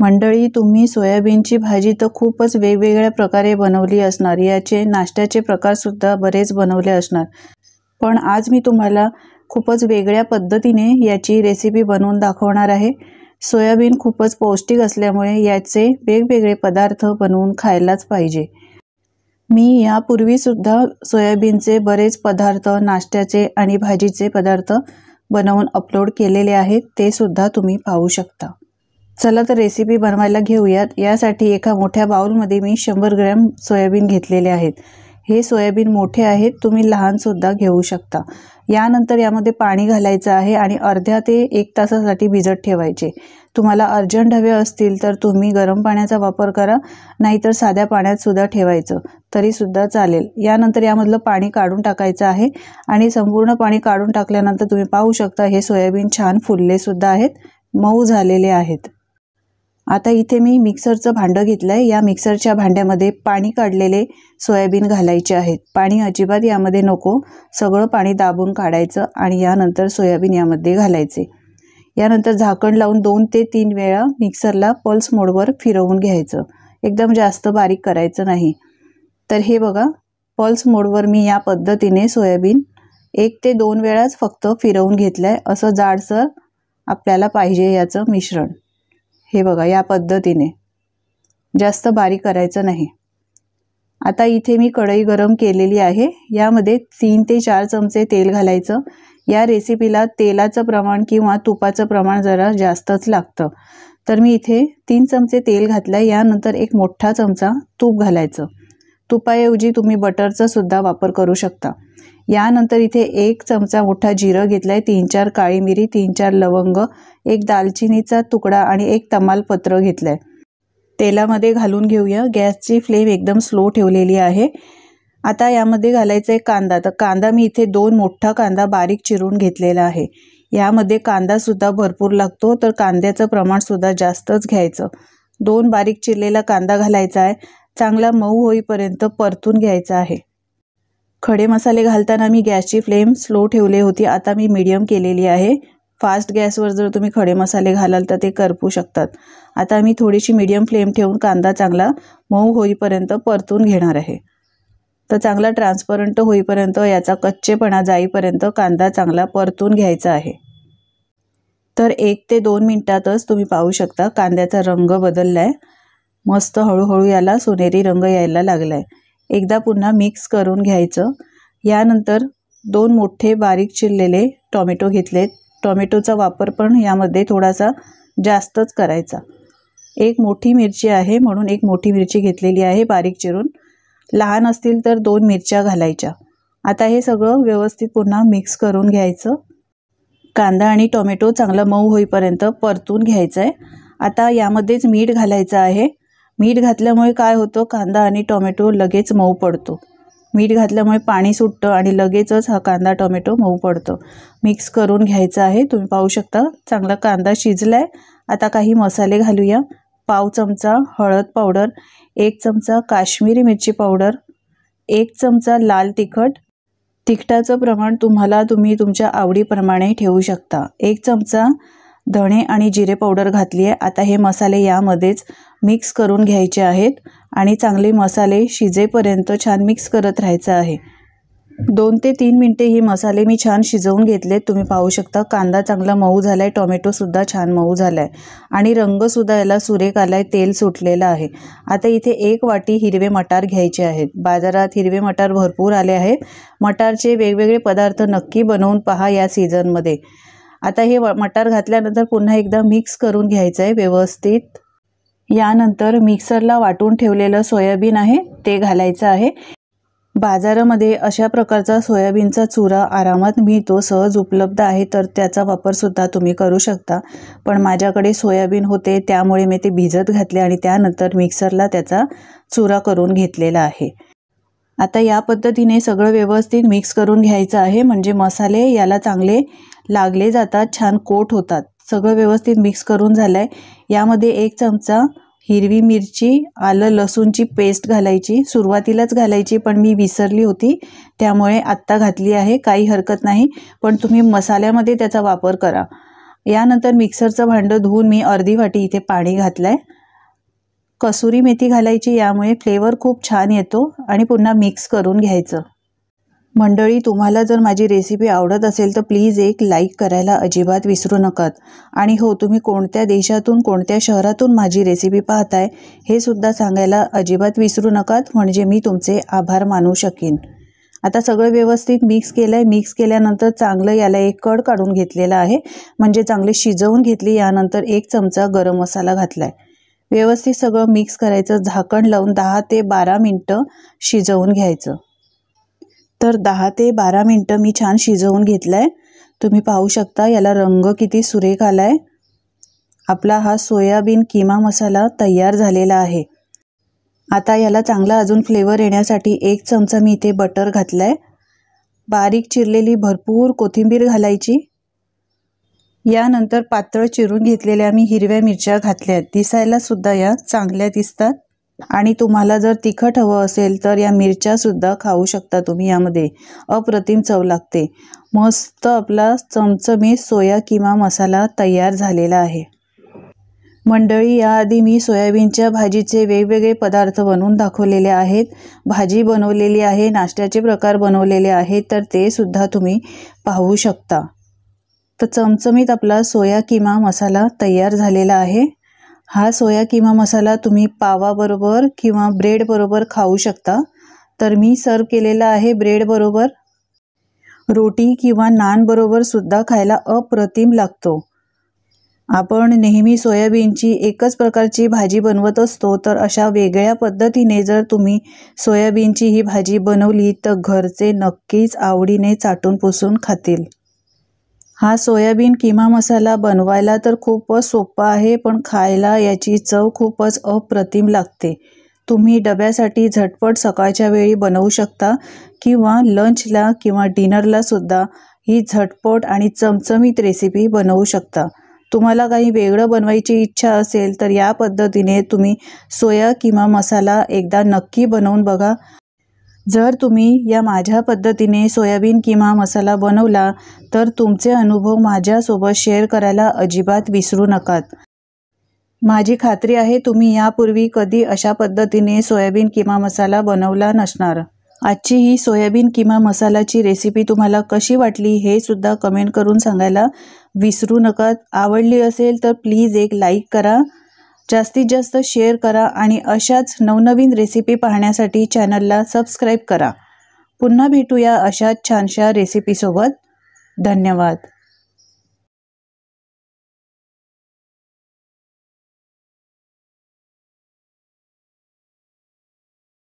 मंडळी, तुम्ही सोयाबीनची भाजी तर खूपच वेगवेगळ्या प्रकारे बनवली असणार, याचे नाश्त्याचे प्रकारसुद्धा बरेच बनवले असणार, पण आज मी तुम्हाला खूपच वेगळ्या पद्धतीने याची रेसिपी बनवून दाखवणार आहे। सोयाबीन खूपच पौष्टिक असल्यामुळे याचे वेगवेगळे पदार्थ बनवून खायलाच पाहिजे। मी यापूर्वीसुद्धा सोयाबीनचे बरेच पदार्थ नाश्त्याचे आणि भाजीचे पदार्थ बनवून अपलोड केलेले आहेत, ते सुद्धा तुम्ही पाहू शकता। चला तर रेसिपी बनवायला घेऊयात। यासाठी एका मोठ्या बाउलमध्ये मी 100 ग्रॅम सोयाबीन घेतलेले आहेत। हे सोयाबीन मोठे आहेत, तुम्ही लहान सुद्धा घेऊ शकता। यानंतर यामध्ये पाणी घालायचं आहे आणि अर्ध्या ते 1 तासासाठी भिजत ठेवायचे। तुम्हाला अर्जंट हवे असतील तर तुम्ही गरम पाण्याचा वापर करा, नाहीतर साध्या पाण्यात सुद्धा ठेवायचं तरी सुद्धा चालेल। यानंतर यामधलं पाणी काढून टाकायचं आहे आणि संपूर्ण पाणी काढून टाकल्यानंतर तुम्ही पाहू शकता हे सोयाबीन छान फुलले सुद्धा आहेत, मऊ झालेले आहेत। आता इथे मी मिक्सरचं भांडं घेतलंय। या मिक्सरच्या भांड्यामध्ये पाणी काढलेले सोयाबीन घालायचे आहेत। पाणी अजिबात यामध्ये नको, सगळं पाणी दाबून काढायचं आणि यानंतर सोयाबीन यामध्ये घालायचे। यानंतर झाकण लावून 2 ते 3 वेळा मिक्सरला पल्स मोडवर फिरवून घ्यायचं, एकदम जास्त बारीक करायचं नाही। तर हे बघा, पल्स मोडवर मी या पद्धतीने सोयाबीन 1 ते 2 वेळाच फक्त फिरवून घेतलंय। असं जाडसर आपल्याला पाहिजे याचं मिश्रण। हे बघा, या पद्धतीने, जास्त बारीक करायचं नाही। आता इथे मी कढई गरम केलेली आहे। यामध्ये 3 ते 4 चमचे तेल घालायचं। या रेसिपीला तेलाचं प्रमाण किंवा तुपाचं प्रमाण जरा जास्तच लागतं, तर मी इथे 3 चमचे तेल घातलंय। यानंतर 1 मोठा चमचा तूप घालायचं। तुपाऐवजी तुम्ही बटरचा सुद्धा वापर करू शकता। यानंतर इथे 1 चमचा मोठा जिरं घेतलंय, 3-4 काळी मिरी, 3-4 लवंग, 1 दालचिनीचा तुकडा आणि 1 तमालपत्र घेतलंय। तेलामध्ये घालून घेऊया। गॅसची फ्लेम एकदम स्लो ठेवलेली आहे। आता यामध्ये घालायचा आहे कांदा। तर कांदा मी इथे 2 मोठा कांदा बारीक चिरून घेतलेला आहे। यामध्ये कांदा सुद्धा भरपूर लागतो, तर कांद्याचं प्रमाण सुद्धा जास्तच घ्यायचं। 2 बारीक चिरलेला कांदा घालायचा आहे। चांगला मऊ होईपर्यंत परतून घ्यायचा आहे। खडे मसाले घालताना मी गॅसची फ्लेम स्लो ठेवली होती, आता मी मीडियम केलेली आहे। फास्ट गॅसवर जर तुम्ही खडे मसाले घालाल तर ते करपू शकतात। आता मी थोडीशी मीडियम फ्लेम ठेवून कांदा चांगला मऊ होईपर्यंत परतून घेणार आहे। तर चांगला ट्रान्सपरंट होईपर्यंत, याचा कच्चेपणा जाईपर्यंत कांदा चांगला परतून घ्यायचा आहे। तर 1 ते 2 मिनिटातच तुम्ही पाहू शकता कांद्याचा रंग बदललाय, मस्त हळूहळू याला सोनेरी रंग यायला लागलाय। एकदा पुन्हा मिक्स करून घ्यायचं। यानंतर 2 मोठे बारीक चिरलेले टोमॅटो घेतलेत। टोमॅटोचा वापर पण यामध्ये थोडासा जास्तच करायचा। 1 मोठी मिरची आहे म्हणून 1 मोठी मिरची घेतलेली आहे बारीक चिरून। लहान असतील तर 2 मिरच्या घालायच्या। आता हे सगळं व्यवस्थित पुन्हा मिक्स करून घ्यायचं। कांदा आणि टोमॅटो चांगला मऊ होईपर्यंत परतून घ्यायचं आहे। आता यामध्येच मीठ घालायचं आहे। मीठ घातल्यामुळे काय होतं, कांदा आणि टोमॅटो लगेच मऊ पडतो। मीठ घातल्यामुळे पाणी सुटतं आणि लगेचच हा कांदा टोमॅटो मऊ पडतो। मिक्स करून घ्यायचं आहे। तुम्ही पाहू शकता चांगला कांदा शिजलाय। आता काही मसाले घालूया। पाव चमचा हळद पावडर, 1 चमचा काश्मीरी मिरची पावडर, 1 चमचा लाल तिखट। तिखटाचं प्रमाण तुम्ही तुमच्या आवडीप्रमाणे ठेवू शकता। 1 चमचा धणे आणि जिरे पावडर घातली आहे। आता हे मसाले यामध्येच मिक्स करून घ्यायचे आहेत आणि चांगले मसाले शिजेपर्यंत छान मिक्स करत राहायचं आहे। 2 ते 3 मिनिटे हे मसाले मी छान शिजवून घेतलेत। तुम्ही पाहू शकता कांदा चांगला मऊ झालाय, टोमॅटो सुद्धा छान मऊ झालाय आणि रंग सुद्धा याला सुरेख आलाय, तेल सुटलेलं आहे। आता इथे 1 वाटी हिरवे मटार घ्यायचे आहेत। बाजारात हिरवे मटार भरपूर आले आहेत। मटारचे वेगवेगळे पदार्थ नक्की बनवून पहा या सीझनमध्ये। आता हे मटार घातल्यानंतर पुन्हा एकदा मिक्स करून घ्यायचं आहे व्यवस्थित। यानंतर मिक्सरला वाटून ठेवलेलं सोयाबीन आहे ते घालायचं आहे। बाजारामध्ये अशा प्रकारचा सोयाबीनचा चुरा आरामात मिळतो, सहज उपलब्ध आहे, तर त्याचा वापर सुद्धा तुम्ही करू शकता। पण माझ्याकडे सोयाबीन होते त्यामुळे मी ते भिजत घातले आणि त्यानंतर मिक्सरला त्याचा चुरा करून घेतलेला आहे। आता या पद्धतीने सगळं व्यवस्थित मिक्स करून घ्यायचं आहे, म्हणजे मसाले याला चांगले लागले जातात, छान कोट होतात। सगळं व्यवस्थित मिक्स करून झालंय। यामध्ये 1 चमचा हिरवी मिरची, आलं लसूणची पेस्ट घालायची। सुरुवातीलाच घालायची पण मी विसरली होती, त्यामुळे आत्ता घातली आहे, काही हरकत नाही, पण तुम्ही मसाल्यामध्ये त्याचा वापर करा। यानंतर मिक्सरचं भांडं धुवून मी अर्धी वाटी इथे पाणी घातलंय। कसुरी मेथी घालायची, यामुळे फ्लेवर खूप छान येतो आणि पुन्हा मिक्स करून घ्यायचं। मंडळी, तुम्हाला जर माझी रेसिपी आवडत असेल तर प्लीज एक लाईक करायला अजिबात विसरू नका। आणि हो, तुम्ही कोणत्या देशातून कोणत्या शहरातून माझी रेसिपी पाहताय हे सुद्धा सांगायला अजिबात विसरू नका, म्हणजे मी तुमचे आभार मानू शकेन। आता सगळं व्यवस्थित मिक्स केलंय। मिक्स केल्यानंतर चांगलं याला एक कड काढून घेतलेला आहे, म्हणजे चांगले शिजवून घेतली। यानंतर 1 चमचा गरम मसाला घातलाय। व्यवस्थित सगळं मिक्स करायचं, झाकण लावून 10 ते 12 मिनिटं शिजवून घ्यायचं। तर 10 ते 12 मिनिटं मी छान शिजवून घेतलाय। तुम्ही पाहू शकता याला रंग किती सुरेख आलाय। आपला हा सोयाबीन किमा मसाला तयार झालेला आहे। आता याला चांगला अजून फ्लेवर येण्यासाठी 1 चमचा मी इथे बटर घातलाय। बारीक चिरलेली भरपूर कोथिंबीर घालायची। यानंतर पातळ चिरून घेतलेल्या मी हिरव्या मिरच्या घातल्या, दिसायला सुद्धा या चांगल्या दिसतात। आणि तुम्हाला जर तिखट हवं असेल तर या मिरच्या सुद्धा खाऊ शकता तुम्ही, यामध्ये अप्रतिम चव लागते। मस्त आपला चमचमीत सोया किमा मसाला तयार झालेला आहे। मंडळी, याआधी मी सोयाबीनच्या भाजीचे वेगवेगळे पदार्थ बनवून दाखवलेले आहेत। भाजी बनवलेली आहे, नाश्त्याचे प्रकार बनवलेले आहेत, तर ते सुद्धा तुम्ही पाहू शकता। तर चमचमीत आपला सोया किमा मसाला तयार झालेला आहे। हा सोया किमा मसाला तुम्ही पावाबरोबर किंवा ब्रेड बरोबर खाऊ शकता। तर मी सर्व केलेला आहे ब्रेड बरोबर। रोटी किंवा नान बरोबर सुद्धा खायला अप्रतिम लागतो। आपण नेहमी सोयाबीनची एकच प्रकारची भाजी बनवत असतो, तर अशा वेगळ्या पद्धतीने जर तुम्ही सोयाबीनची ही भाजी बनवली तर घरचे नक्कीच आवडीने चाटून पुसून खातील। हा सोयाबीन किमा मसाला बनवायला तर खूपच सोपा आहे, पण खायला याची चव खूपच अप्रतिम लागते। तुम्ही डब्यासाठी झटपट सकाळच्या वेळी बनवू शकता किंवा लंचला किंवा डिनरला सुद्धा ही झटपट आणि चमचमीत रेसिपी बनवू शकता। तुम्हाला काही वेगळं बनवायची इच्छा असेल तर या पद्धतीने तुम्ही सोया किमा मसाला एकदा नक्की बनवून बघा। जर तुम्ही या माझ्या पद्धतीने सोयाबीन किमा मसाला बनवला तर तुमचे अनुभव माझ्यासोबत शेअर करायला अजिबात विसरू नका। माझी खात्री आहे तुम्ही यापूर्वी कधी अशा पद्धतीने सोयाबीन किमा मसाला बनवला नसणार। आजची ही सोयाबीन किमा मसालाची रेसिपी तुम्हाला कशी वाटली हे सुद्धा कमेंट करून सांगायला विसरू नका। आवडली असेल तर प्लीज एक लाईक करा, जास्तीत जास्त शेअर करा आणि अशाच नवनवीन रेसिपी पाहण्यासाठी चॅनलला सबस्क्राईब करा। पुन्हा भेटूया अशाच छानशा रेसिपीसोबत। धन्यवाद।